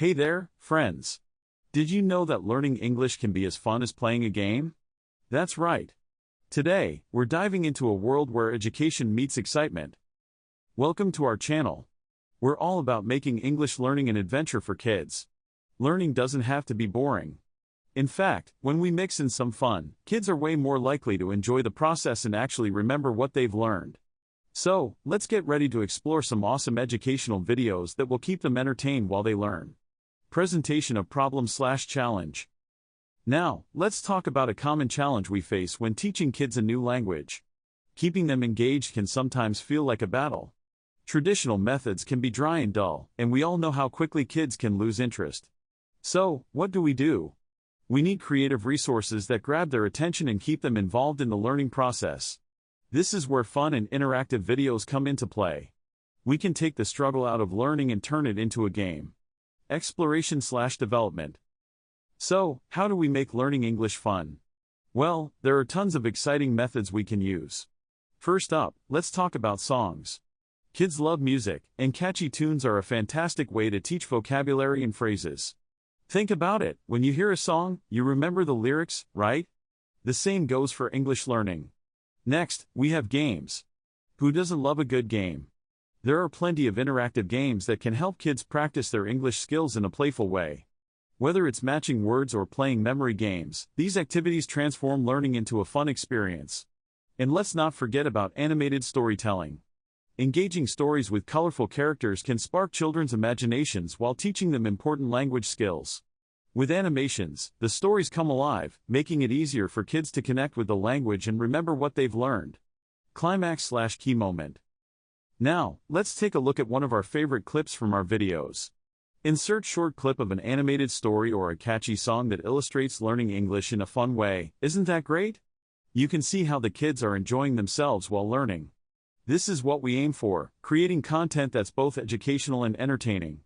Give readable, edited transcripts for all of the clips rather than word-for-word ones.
Hey there, friends. Did you know that learning English can be as fun as playing a game? That's right. Today, we're diving into a world where education meets excitement. Welcome to our channel. We're all about making English learning an adventure for kids. Learning doesn't have to be boring. In fact, when we mix in some fun, kids are way more likely to enjoy the process and actually remember what they've learned. So, let's get ready to explore some awesome educational videos that will keep them entertained while they learn. Presentation of problem/challenge. Now, let's talk about a common challenge we face when teaching kids a new language. Keeping them engaged can sometimes feel like a battle. Traditional methods can be dry and dull, and we all know how quickly kids can lose interest. So, what do? We need creative resources that grab their attention and keep them involved in the learning process. This is where fun and interactive videos come into play. We can take the struggle out of learning and turn it into a game. Exploration/development. So, how do we make learning English fun? Well, there are tons of exciting methods we can use. First up, let's talk about songs. Kids love music, and catchy tunes are a fantastic way to teach vocabulary and phrases. Think about it, when you hear a song, you remember the lyrics, right? The same goes for English learning. Next, we have games. Who doesn't love a good game? There are plenty of interactive games that can help kids practice their English skills in a playful way. Whether it's matching words or playing memory games, these activities transform learning into a fun experience. And let's not forget about animated storytelling. Engaging stories with colorful characters can spark children's imaginations while teaching them important language skills. With animations, the stories come alive, making it easier for kids to connect with the language and remember what they've learned. Climax/key moment. Now, let's take a look at one of our favorite clips from our videos. Insert short clip of an animated story or a catchy song that illustrates learning English in a fun way. Isn't that great? You can see how the kids are enjoying themselves while learning. This is what we aim for, creating content that's both educational and entertaining.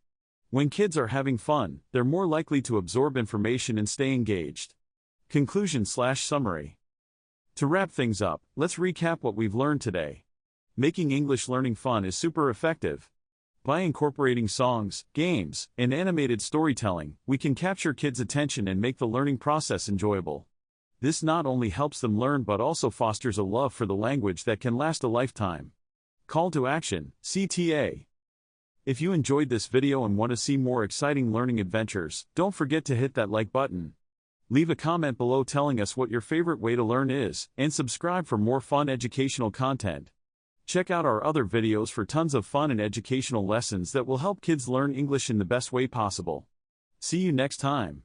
When kids are having fun, they're more likely to absorb information and stay engaged. Conclusion/summary. To wrap things up, let's recap what we've learned today. Making English learning fun is super effective. By incorporating songs, games, and animated storytelling, we can capture kids' attention and make the learning process enjoyable. This not only helps them learn but also fosters a love for the language that can last a lifetime. Call to action, CTA. If you enjoyed this video and want to see more exciting learning adventures, don't forget to hit that like button. Leave a comment below telling us what your favorite way to learn is, and subscribe for more fun educational content. Check out our other videos for tons of fun and educational lessons that will help kids learn English in the best way possible. See you next time.